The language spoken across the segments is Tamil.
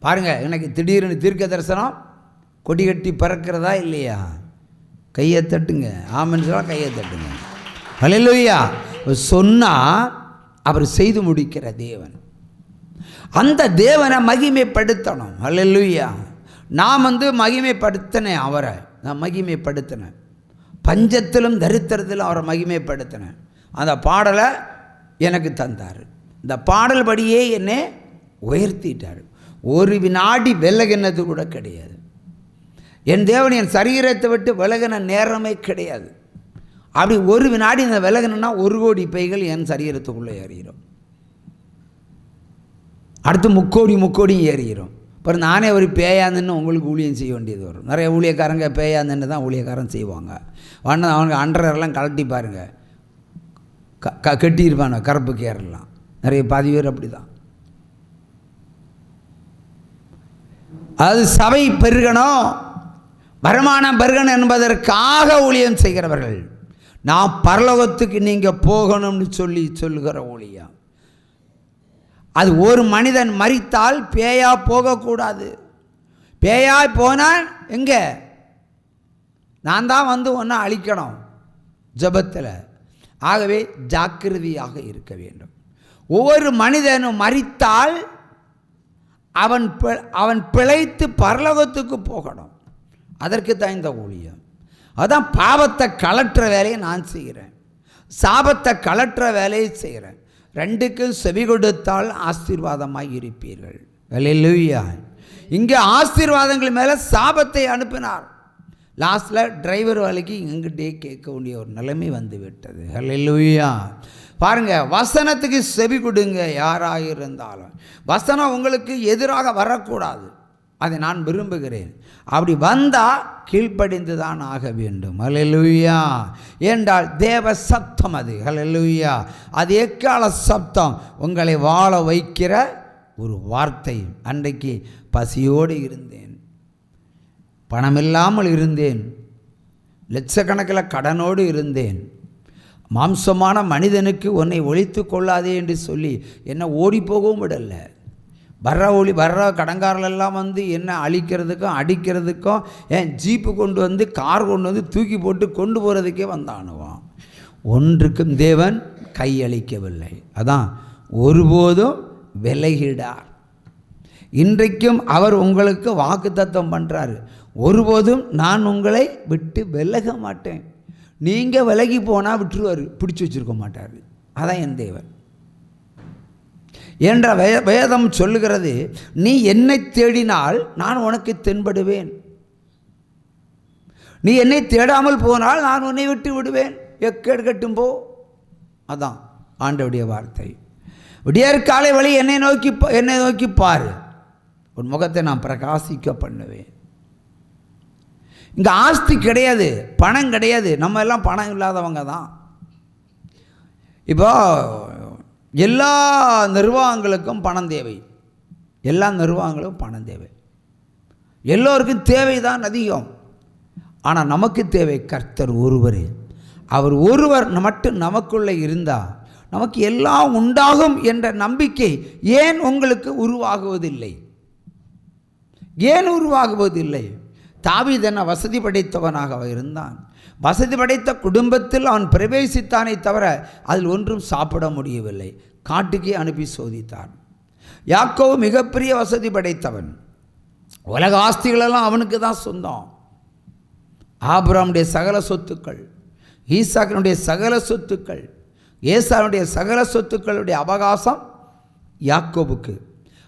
பாருங்கள், எனக்கு திடீர்னு தீர்க்க தரிசனம் கொடி கட்டி பறக்கிறதா இல்லையா? கையை தட்டுங்க. ஆமென்னு சொல்ல கையை தட்டுங்க. ஹல்லேலூயா. சொன்னால் அவர் செய்து முடிக்கிற தேவன். அந்த தேவனை மகிமைப்படுத்தணும். ஹல்லேலூயா. நான் மகிமைப்படுத்தினேன், அவரை நான் மகிமைப்படுத்தினேன். பஞ்சத்திலும் தரித்திரத்திலும் அவரை மகிமைப்படுத்தினேன். அந்த பாடலை எனக்கு தந்தார். இந்த பாடல் படியே என்னை உயர்த்திட்டார். ஒரு வினாடி விலகினது கூட கிடையாது. என் தேவன் என் சரீரத்தை விட்டு விலகின நேரமே கிடையாது. அப்படி ஒரு வினாடி இந்த விலகினா 1 கோடி பைகள் என் சரீரத்துக்குள்ளே ஏறிடும். அடுத்து 3 கோடி ஏறிடும். அப்புறம் நானே ஒரு பேயாந்துன்னு உங்களுக்கு ஊழியம் செய்ய வேண்டியது வரும். நிறைய ஊழியக்காரங்க பேயாந்துன்னு தான் ஊழியக்காரன் செய்வாங்க. அவங்க அண்டரெல்லாம் கலட்டி பாருங்கள், கட்டியிருப்பாங்க கருப்பு கேரெல்லாம். நிறைய பாதி பேர் அப்படி தான். அது சபை பெருகணும், வருமானம் பெருகணும் என்பதற்காக ஊழியம் செய்கிறவர்கள். நான் பரலோகத்துக்கு நீங்கள் போகணும்னு சொல்லுகிற ஊழியம். அது ஒரு மனிதன் மரித்தால் பேயா போகக்கூடாது. பேயாய் போனால் எங்கே? நான் தான் ஒன்று அழிக்கணும் ஜபத்தில். ஆகவே ஜாக்கிரதையாக இருக்க வேண்டும். ஒவ்வொரு மனிதனும் மரித்தால் அவன் பிழைத்து பரலோகத்துக்கு போகணும். அதற்கு தான் இந்த ஊழியம். அதான் பாவத்தை கலற்ற வேலையை நான் செய்கிறேன், சாபத்தை கலற்ற வேலையை செய்கிறேன். 2க்கும் செவி கொடுத்தால் ஆசீர்வாதமாக இருப்பீர்கள். ஹல்லேலூயா. இங்கே ஆசீர்வாதங்கள் மேலே சாபத்தை அனுப்பினார். லாஸ்ட்டில் டிரைவர் வேலைக்கு எங்கிட்டே கேட்க வேண்டிய ஒரு நிலைமை வந்து விட்டது. ஹல்லேலூயா. பாருங்கள், வசனத்துக்கு செவி கொடுங்க. யாராக இருந்தாலும் வசனம் உங்களுக்கு எதிராக வரக்கூடாது. அதை நான் விரும்புகிறேன். அப்படி வந்தால் கீழ்ப்படிந்து தான் ஆக வேண்டும். ஹல்லேலூயா. என்றால் தேவ சத்தம் அது. ஹல்லேலூயா. அது எக்கால சத்தம், உங்களை வாழ வைக்கிற ஒரு வார்த்தை. அன்றைக்கு பசியோடு இருந்தேன், பணமில்லாமல் இருந்தேன், லட்சக்கணக்கில் கடனோடு இருந்தேன். மாம்சமான மனிதனுக்கு உன்னை ஒழித்து கொள்ளாதே என்று சொல்லி என்னை ஓடி போகவும் விடலை. வர்ற கடங்காரெல்லாம் என்ன அழிக்கிறதுக்கும் அடிக்கிறதுக்கும் ஏன் ஜீப்பு கொண்டு வந்து கார் கொண்டு வந்து தூக்கி போட்டு கொண்டு போகிறதுக்கே வந்தானுவான். ஒன்றுக்கும் தேவன் கையளிக்கவில்லை. அதான் ஒருபோதும் விலகிடார். இன்றைக்கும் அவர் உங்களுக்கு வாக்குத்தத்தம் பண்ணுறாரு, ஒருபோதும் நான் உங்களை விட்டு விலக மாட்டேன். நீங்கள் விலகி போனால் விட்டுருவார், பிடிச்சி வச்சுருக்க மாட்டார். அதான் என் தேவன் என்ற வேதம் சொல்லுகிறது. நீ என்னை தேடினால் நான் உனக்கு தென்படுவேன், நீ என்னை தேடாமல் போனால் நான் உன்னை விட்டு விடுவேன். எக்கேடு கட்டும் போ. அதான் ஆண்டவருடைய வார்த்தை. விடியற் காலை வழி என்னை நோக்கி பாரு, உன் முகத்தை நான் பிரகாசிக்க பண்ணுவேன். இங்கே ஆஸ்தி கிடையாது, பணம் கிடையாது. நம்ம எல்லாம் பணம் இல்லாதவங்க தான். இப்போ எல்லா நிர்வாகங்களுக்கும் பணம் தேவை, எல்லா நிர்வாகங்களுக்கும் பணம் தேவை. எல்லோருக்கும் தேவை தான் அதிகம். ஆனால் நமக்கு தேவை கர்த்தர் ஒருவரே. அவர் ஒருவர் மட்டும் நமக்குள்ளே இருந்தால் நமக்கு எல்லாம் உண்டாகும் என்ற நம்பிக்கை ஏன் உங்களுக்கு உருவாகுவதில்லை? ஏன் உருவாகுவதில்லை? தாவீது என்ன வசதி படைத்தவனாக இருந்தான். வசதி படைத்த குடும்பத்தில் அவன் பிரவேசித்தானே தவிர அதில் ஒன்றும் சாப்பிட முடியவில்லை. காட்டுக்கே அனுப்பி சோதித்தான். யாக்கோபு மிகப்பெரிய வசதி படைத்தவன். உலக ஆஸ்திகளெல்லாம் அவனுக்கு தான் சொந்தம். ஆபிரகாமுடைய சகல சொத்துக்கள், ஈசாக்கினுடைய சகல சொத்துக்கள், ஏசாவுடைய சகல சொத்துக்களுடைய அவகாசம் யாக்கோபுக்கு.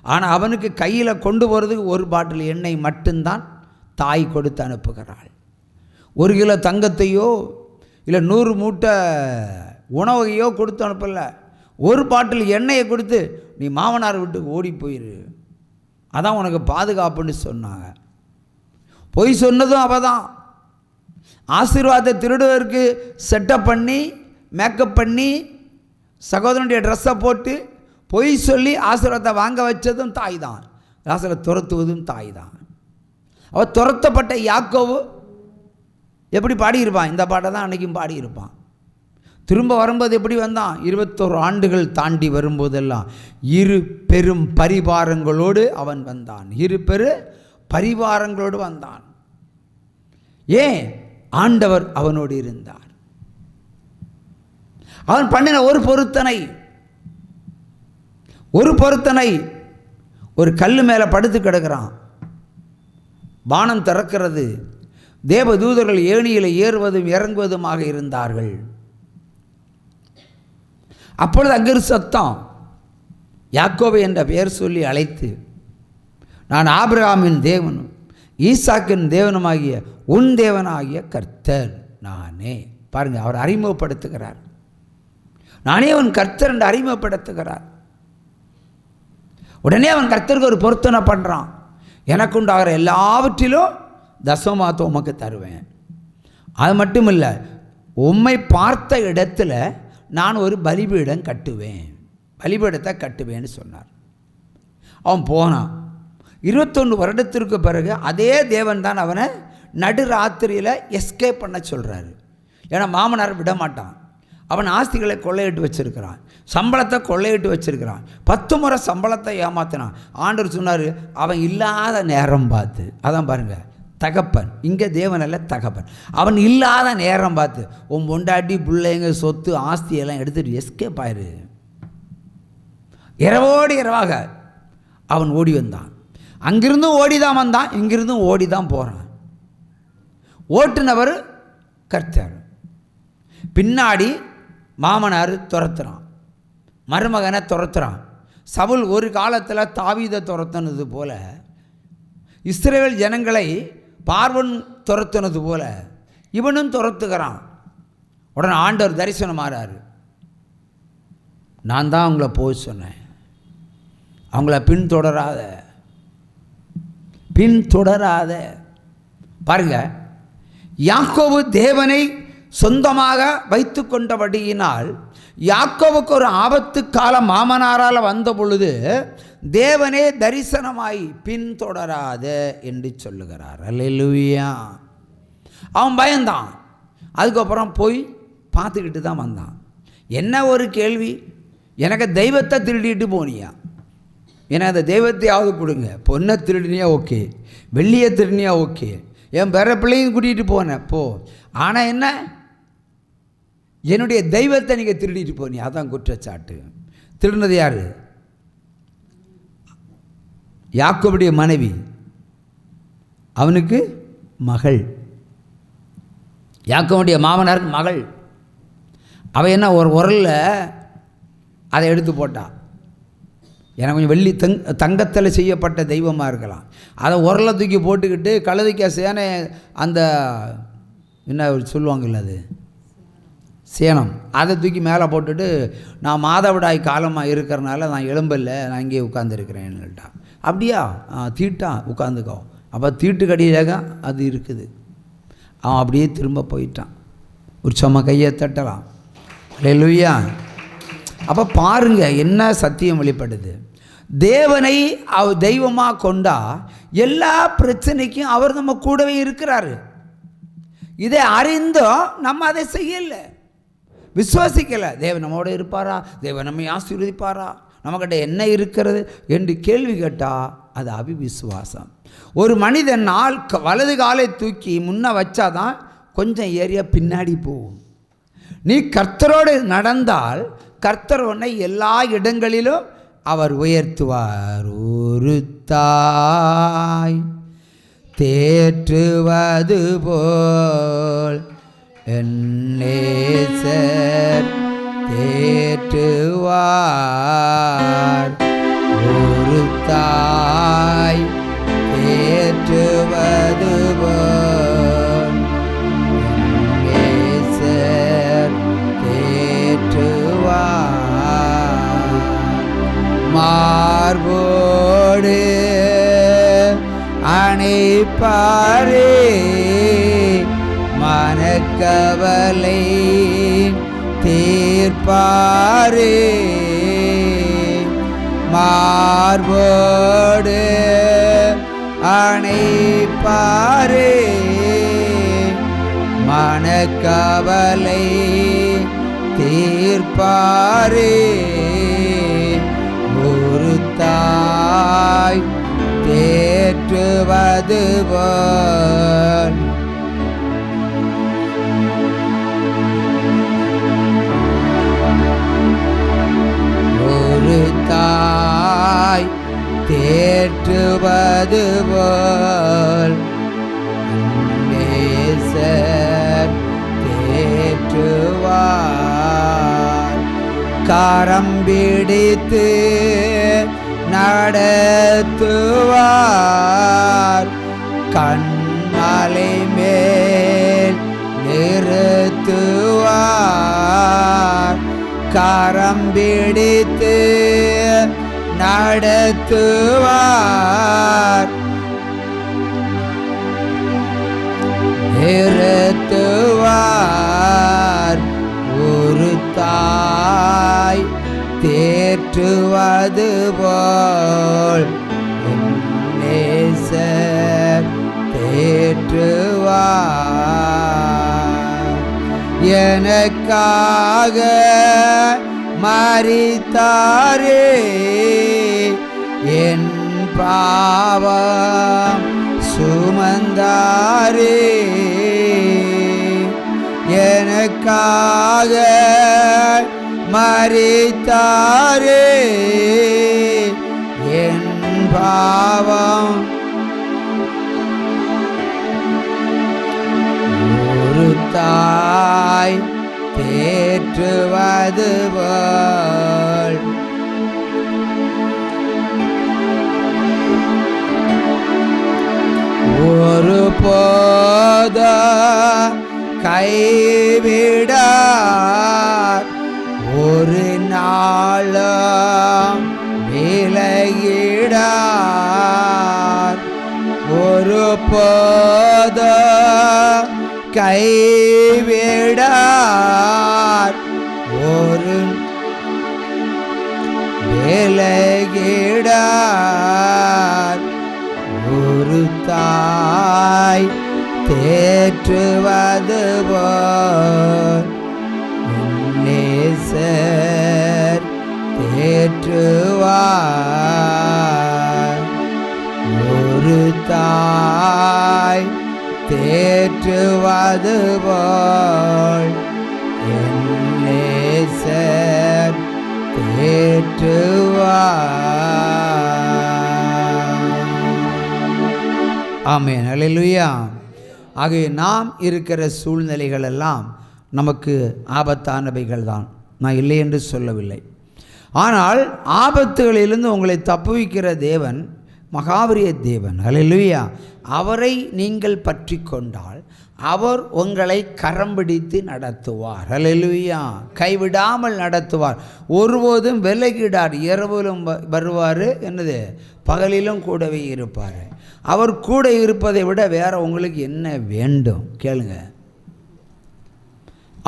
ஆனால் அவனுக்கு கையில் கொண்டு போகிறதுக்கு ஒரு பாட்டில் எண்ணெய் மட்டும்தான் தாய் கொடுத்து அனுப்புகிறாள். 1 கிலோ தங்கத்தையோ இல்லை 100 மூட்டை உணவையோ கொடுத்து அனுப்பல. ஒரு பாட்டில் எண்ணெயை கொடுத்து நீ மாமனார் வீட்டுக்கு ஓடி போயிரு, அதான் உனக்கு பாதுகாப்புன்னு சொன்னாங்க. பொய் சொன்னதும் அவள் தான். ஆசீர்வாதத்தை திருடுவதற்கு செட்டப் பண்ணி மேக்கப் பண்ணி சகோதரனுடைய ட்ரெஸ்ஸை போட்டு பொய் சொல்லி ஆசீர்வாதத்தை வாங்க வச்சதும் தாய் தான். லாசரை துரத்துவதும் தாய் தான். அவள் துரத்தப்பட்ட யாக்கோபு எப்படி பாடியிருப்பான்? இந்த பாட்டை தான் அன்றைக்கும் பாடியிருப்பான். திரும்ப வரும்போது எப்படி வந்தான்? 21 ஆண்டுகள் தாண்டி வரும்போதெல்லாம் 2 பெரும் பரிவாரங்களோடு அவன் வந்தான். 2 பெரு பரிவாரங்களோடு வந்தான். ஏன்? ஆண்டவர் அவனோடு இருந்தார். அவன் பண்ணின ஒரு பொருத்தனை ஒரு கல் மேலே படுத்து கிடக்கிறான். வானம் திறக்கிறது. தேவதூதர்கள் ஏணியில் ஏறுவதும் இறங்குவதுமாக இருந்தார்கள். அப்பொழுது அங்கிரு சத்தம், யாக்கோபு என்ற பெயர் சொல்லி அழைத்து, நான் ஆபிரகாமின் தேவனும் ஈசாக்கின் தேவனுமாகிய உன் தேவனாகிய கர்த்தர் நானே. பாருங்க, அவர் அறிமுகப்படுத்துகிறார். நானே அவன் கர்த்தர் என்று அறிமுகப்படுத்துகிறார். உடனே அவன் கர்த்தருக்கு ஒரு பொருத்தனை பண்ணுறான். எனக்கு உண்டாகிற எல்லாவற்றிலும் தசமாத்தை உமக்கு தருவேன். அது மட்டும் இல்லை, உம்மை பார்த்த இடத்துல நான் ஒரு பலிபீடம் கட்டுவேன், பலிபீடத்தை கட்டுவேன்னு சொன்னார். அவன் போனான். 21 வருடத்திற்கு பிறகு அதே தேவன் தான் அவனை நடுராத்திரியில் எஸ்கேப் பண்ண சொல்கிறாரு. ஏன்னா மாமனார் விட மாட்டான். அவன் ஆஸ்திகளை கொள்ளையிட்டு வச்சிருக்கிறான், சம்பளத்தை கொள்ளையிட்டு வச்சிருக்கிறான். 10 முறை சம்பளத்தை ஏமாத்தினான். ஆண்டவர் சொன்னார், அவன் இல்லாத நேரம் பார்த்து, அதான் பாருங்க, தகப்பன் இங்கே தேவன் அல்ல தகப்பன், அவன் இல்லாத நேரம் பார்த்து உன் பொண்டாட்டி பிள்ளைங்க சொத்து ஆஸ்தியெல்லாம் எடுத்துட்டு எஸ்கேப் ஆயிரு. இரவோடு இரவாக அவன் ஓடி வந்தான். அங்கிருந்தும் ஓடி தான் வந்தான், இங்கிருந்தும் ஓடி தான் போகிறான். ஓட்டுனவர் கர்த்தர். பின்னாடி மாமனார் துரத்துறான், மருமகனை துரத்துறான். சவுல் ஒரு காலத்தில் தாவீதை துரத்துனது போல, இஸ்ரவேல் ஜனங்களை பார்வன் துரத்துனது போல இவனும் துரத்துகிறான். உடனே ஆண்டவர் தரிசனம் மாறாரு. நான் தான் அவங்கள போய் சொன்னேன், அவங்கள பின்தொடராத. பாருங்க, யாக்கோபு தேவனை சொந்தமாக வைத்து கொண்டபடியினால் யாக்கோவுக்கு ஒரு ஆபத்து காலம் மாமனாரால் வந்த பொழுது தேவனே தரிசனமாய் பின்தொடராத என்று சொல்லுகிறார். அல்லேலூயா. அவன் பயந்தான். அதுக்கப்புறம் போய் பார்த்துக்கிட்டு தான் வந்தான். என்ன ஒரு கேள்வி, எனக்கு தெய்வத்தை திருடிட்டு போனியா, எனக்கு அந்த தெய்வத்தையாவது கொடுங்க. பொண்ணை திருடினியா ஓகே, வெள்ளியை திருடினியா ஓகே, என் பிற பிள்ளையும் கூட்டிகிட்டு போனேன் போ, ஆனால் என்ன என்னுடைய தெய்வத்தை நீங்கள் திருடிட்டு போனீங்க, அதான் குற்றச்சாட்டு. திருடினது யார்? யாக்கோபுடைய மனைவி, அவனுக்கு மகள், யாக்கோபுடைய மாமனாருக்கு மகள். அவன் என்ன ஒரு உரலில் அதை எடுத்து போட்டான். எனக்கு கொஞ்சம் வெள்ளி தங்கத்தில் செய்யப்பட்ட தெய்வமாக இருக்கலாம், அதை உரலை தூக்கி போட்டுக்கிட்டு கழுதைக்க சேனை, அந்த என்ன சொல்லுவாங்கல்ல அது சேனம், அதை தூக்கி மேலே போட்டுட்டு நான் மாதவிடாய் காலமாக இருக்கிறனால நான் எலும்பில்லை, நான் இங்கே உட்காந்துருக்கிறேன்னு சொல்லிட்டான். அப்படியா? தீட்டான், உட்காந்துக்கோ. அப்போ தீட்டு கடியாக அது இருக்குது. அவன் அப்படியே திரும்ப போயிட்டான். ஒரு சும்மா கையை தட்டலாம். அல்லேலூயா. அப்போ பாருங்கள் என்ன சத்தியம் வெளிப்படுது. தேவனை அவர் தெய்வமாக கொண்டா எல்லா பிரச்சனைக்கும் அவர் நம்ம கூடவே இருக்கிறாரு. இதை அறிந்தோம் நம்ம அதை செய்யலை, விசுவாசிக்கலை. தேவன் நம்மோட இருப்பாரா, தேவன் நம்மை ஆசீர்வதிப்பாரா, நம்மக்கிட்ட என்ன இருக்கிறது என்று கேள்வி கேட்டால் அது அவிவிசுவாசம். ஒரு மனிதன் வலது காலை தூக்கி முன்ன வச்சாதான் கொஞ்சம் ஏரியா பின்னாடி போகும். நீ கர்த்தரோடு நடந்தால் கர்த்தர் உன்னை எல்லா இடங்களிலும் அவர் உயர்த்துவார். ஒரு தாய் தேற்றுவது போல் என் நேசர் தேற்றுவார். ஒரு தாய் தேற்றுவது போல் என் நேசர் தேற்றுவார். மார்போடு அணைப்பாரே மனக்கவலை தீர்ப்பாரே. மார்போடு அணைப்பாரே மனக்கவலை தீர்ப்பாரே. ஒரு தாய் தேற்றுவது போல் ஒரு தாய் தேற்றுவது போல் நேசர் தேற்றுவார். கரம் பிடித்து நடத்துவார். கண்மலை மேல் நிறுத்துவார். கரம் பிடித்து நடத்துவார். நிறுத்துவார். ஒரு தாய் தேற்றுவது போல் நேசர் தேற்றுவார். எனக்காக மரித்தாரே, என் பாவம் சுமந்தாரே. எனக்காக மரித்தாரே, என் பாவம். ஒரு தாய் தேற்றுவது போல் ஒரு போத கைவிடார். ஒரு நாளும் விலகிடார். ஒரு போத கைவிடார். ஒரு விலகிடார். ஒரு தாய் தேற்றுவது போல் நேசர் தேற்றுவார். ஒரு தாய் தேற்றுவது போல் நேசர் தேற்றுவார். ஆமென். அல்லேலூயா. ஆகவே நாம் இருக்கிற சூழ்நிலைகள் எல்லாம் நமக்கு ஆபத்தானவைகள் தான், நான் இல்லை என்று சொல்லவில்லை. ஆனால் ஆபத்துகளிலிருந்து உங்களை தப்புவிக்கிற தேவன் மகாபெரிய தேவன். அல்லேலூயா. அவரை நீங்கள் பற்றி கொண்டால் அவர் உங்களை கரம் பிடித்து நடத்துவார். அல்லேலூயா. கைவிடாமல் நடத்துவார். ஒருபோதும் விலகிடார். இரவிலும் வருவார், என்னது பகலிலும் கூடவே இருப்பார். அவர் கூட இருப்பதை விட வேற உங்களுக்கு என்ன வேண்டும் கேளுங்க.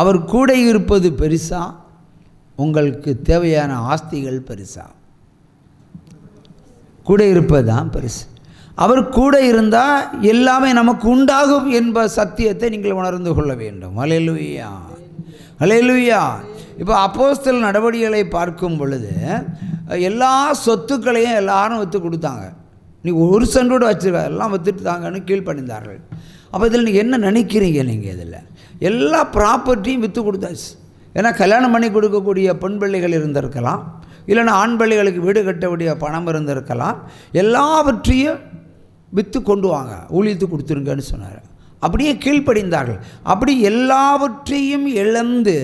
அவர் கூட இருப்பது பெருசா, உங்களுக்கு தேவையான ஆஸ்திகள் பெருசா? கூட இருப்பது தான் பெருசு. அவர் கூட இருந்தால் எல்லாமே நமக்கு உண்டாகும் என்ப சத்தியத்தை நீங்கள் உணர்ந்து கொள்ள வேண்டும். அல்லேலூயா, அல்லேலூயா. இப்போ அப்போஸ்தலர் நடவடிக்கைகளை பார்க்கும் பொழுது எல்லா சொத்துக்களையும் எல்லாரும் விற்று கொடுத்தாங்க. நீ ஒரு சென்டோடு வச்சுருக்க, எல்லாம் விற்றுட்டு தாங்கன்னு கீழ்ப்பணிந்தார்கள். அப்போ இதில் நீங்கள் என்ன நினைக்கிறீங்க? நீங்கள் இதில் எல்லா ப்ராப்பர்ட்டியும் விற்று கொடுத்தாச்சு. ஏன்னா கல்யாணம் பண்ணி கொடுக்கக்கூடிய பெண் பிள்ளைகள் இருந்திருக்கலாம், இல்லைன்னா ஆண் பிள்ளைகளுக்கு வீடு கட்டக்கூடிய பணம் இருந்திருக்கலாம். எல்லாவற்றையும் விற்று கொண்டு வாங்க, ஊழியத்துக்கு கொடுத்துருங்கன்னு சொன்னார். அப்படியே கீழ்ப்படிந்தார்கள். அப்படி எல்லாவற்றையும் இழந்து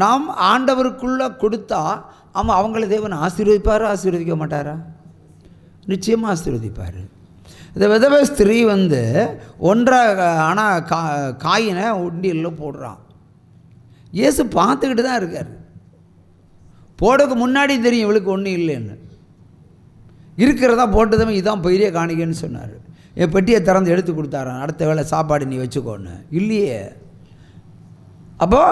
நாம் ஆண்டவருக்குள்ளே கொடுத்தா அவங்கள தேவன் ஆசீர்வதிப்பாரா ஆசீர்வதிக்க மாட்டாரா? நிச்சயமாக ஆசீர்வதிப்பார். இந்த விதவை ஸ்திரீ ஆனால் காயினை உண்டியலில் போடுறான். இயேசு பார்த்துக்கிட்டு தான் இருக்கார். போடக்கு முன்னாடி தெரியும் இவளுக்கு ஒன்றும் இல்லைன்னு. இருக்கிறதா போட்டதுமே இதான் பெரிய காணிக்கைன்னு சொன்னார். என் பெட்டியை திறந்து எடுத்து கொடுத்தாரான். அடுத்த வேளை சாப்பாடு நீ வச்சுக்கோன்னு. இல்லையே. அப்போ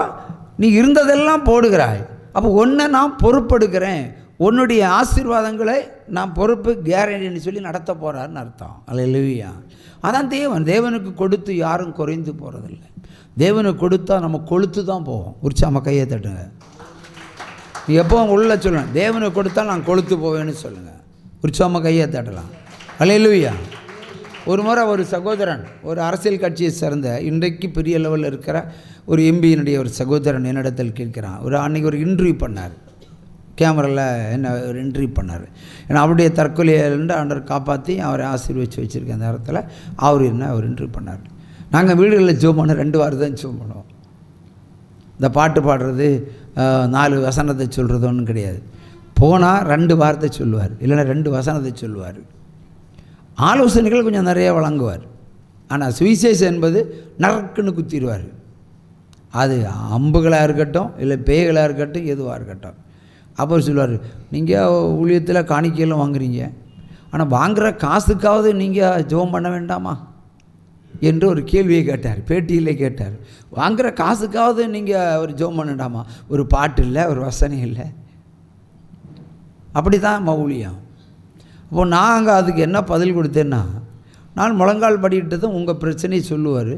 நீ இருந்ததெல்லாம் போடுகிறாய். அப்போ ஒன்றை நான் பொறுப்பெடுக்கிறேன், உன்னுடைய ஆசீர்வாதங்களை நான் பொறுப்பு கேரண்டின்னு சொல்லி நடத்த போகிறாருன்னு அர்த்தம். அல்லேலூயா. அதான் தேவன். தேவனுக்கு கொடுத்து யாரும் குறைந்து போகிறதில்லை. தேவனுக்கு கொடுத்தா நம்ம கொளுத்து தான் போவோம். உற்சாகமாக கையை தட்டுங்க. நீ எப்போவும் உள்ள சொல்லணும், தேவனுக்கு கொடுத்தா நான் கொளுத்து போவேன்னு சொல்லுங்கள். உற்சாகமாக கையை தட்டலாம். அல்லேலூயா. ஒரு முறை ஒரு சகோதரன், ஒரு அரசியல் கட்சியை சேர்ந்த இன்றைக்கு பெரிய லெவலில் இருக்கிற ஒரு எம்பியினுடைய ஒரு சகோதரன் என்னிடத்தில் கேட்குறான். அன்றைக்கி ஒரு இன்டர்வியூ பண்ணார், கேமராவில் என்ன ஒரு இன்டர்வியூ பண்ணார். ஏன்னா அவருடைய தற்கொலையிலேருந்து ஆண்டவர் காப்பாற்றி அவரை ஆசீர்வதிச்சு வச்சுருக்க அந்த இடத்துல அவர் என்ன ஒரு இன்டர்வியூ பண்ணார். நாங்கள் வீடுகளில் ஜோம் பண்ண 2 வாரம் தான் ஜோம் பண்ணுவோம். இந்த பாட்டு பாடுறது 4 வசனத்தை சொல்கிறது ஒன்றும் கிடையாது. போனால் 2 வார்த்தை சொல்லுவார், இல்லைன்னா 2 வசனத்தை சொல்லுவார். ஆலோசனைகள் கொஞ்சம் நிறைய வழங்குவார். ஆனால் சுவிசேஷம் என்பது நறுக்குன்னு குத்திடுவார். அது அம்புகளாக இருக்கட்டும், இல்லை பேய்களாக இருக்கட்டும், எதுவாக இருக்கட்டும். அப்புறம் சொல்லுவார், நீங்கள் ஊழியத்தில் காணிக்கையெல்லாம் வாங்குறீங்க, ஆனால் வாங்குகிற காசுக்காவது நீங்கள் ஜெபம் பண்ண வேண்டாமா என்று ஒரு கேள்வியை கேட்டார். பேட்டியிலே கேட்டார், வாங்குகிற காசுக்காவது நீங்கள் ஒரு ஜெபம் பண்ண வேண்டாமா? ஒரு பாட்டு இல்லை, ஒரு வசனம் இல்லை. அப்படி தான் ஊழியம். அப்போது நாங்கள் அதுக்கு என்ன பதில் கொடுத்தேன்னா, நான் முழங்கால் படிக்கிட்டதும் உங்கள் பிரச்சனையை சொல்லுவார்,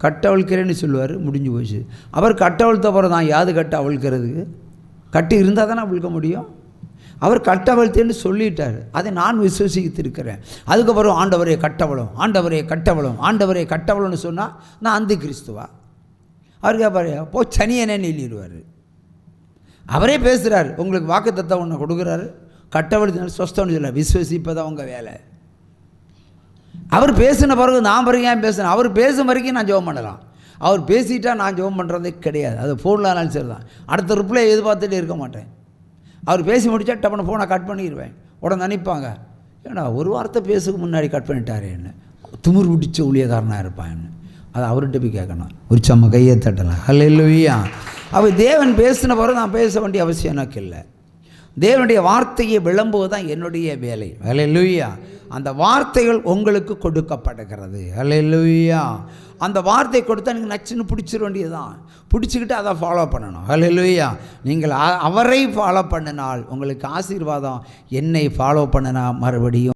கட்டவிழ்க்கிறேன்னு சொல்லுவார், முடிஞ்சு போச்சு. அவர் கட்டவிழ்த்த போகிற தான் யாது கட்ட அவிழ்க்கிறதுக்கு? கட்டு இருந்தால் தானே அவிழ்க்க முடியும். அவர் கட்டவிழ்த்தேன்னு சொல்லிட்டார், அதை நான் விசுவசித்திருக்கிறேன். அதுக்கப்புறம் ஆண்டவரே கட்டவளும், ஆண்டவரே கட்டவளும், ஆண்டவரே கட்டவளும்னு சொன்னால் நான் அந்த கிறிஸ்துவா? அவருக்கு பாரு போ சனியனே எழுதிடுவார். அவரே பேசுகிறார், உங்களுக்கு வாக்குத்தத்தம் ஒன்று கொடுக்குறாரு, கட்டவழ்த்தினால சொஸ்தம்னு சொல்ல, விசுவசிப்பதான் உங்கள் வேலை. அவர் பேசின பிறகு நான் பிறகு ஏன் பேசுகிறேன்? அவர் பேசும் வரைக்கும் நான் ஜெபம் பண்ணலாம். அவர் பேசிட்டால் நான் ஜெபம் பண்ணுறதே கிடையாது. அது ஃபோனில் சரி தான், அடுத்த ரிப்ளை எதிர்பார்த்துட்டே இருக்க மாட்டேன். அவர் பேசி முடித்தா டப்புன்னு ஃபோனை கட் பண்ணிடுவேன். உடனே நினைப்பாங்க, ஏன்னா ஒரு வார்த்தை பேசுக்கு முன்னாடி கட் பண்ணிட்டாரு, என்ன திமிர் பிடிச்ச ஊழியக்காரனாக இருப்பான்னு. அதை அவர்கிட்ட போய் கேட்கணும். ஒரு சம்ம கையை தட்டலாம். அல்லேலூயா. அவர் தேவன் பேசின பிறகு நான் பேச வேண்டிய அவசியம் எனக்கு இல்லை. தேவனுடைய வார்த்தையை விளம்புவது தான் என்னுடைய வேலை. அல்லேலூயா. அந்த வார்த்தைகள் உங்களுக்கு கொடுக்கப்படுகிறது. அல்லேலூயா. அந்த வார்த்தை கொடுத்தா நீங்கள் நச்சுன்னு பிடிச்சிட வேண்டியதுதான். பிடிச்சிக்கிட்டு அதை ஃபாலோ பண்ணணும். அல்லேலூயா. நீங்கள் அவரை ஃபாலோ பண்ணினால் உங்களுக்கு ஆசீர்வாதம். என்னை ஃபாலோ பண்ணினா மறுபடியும்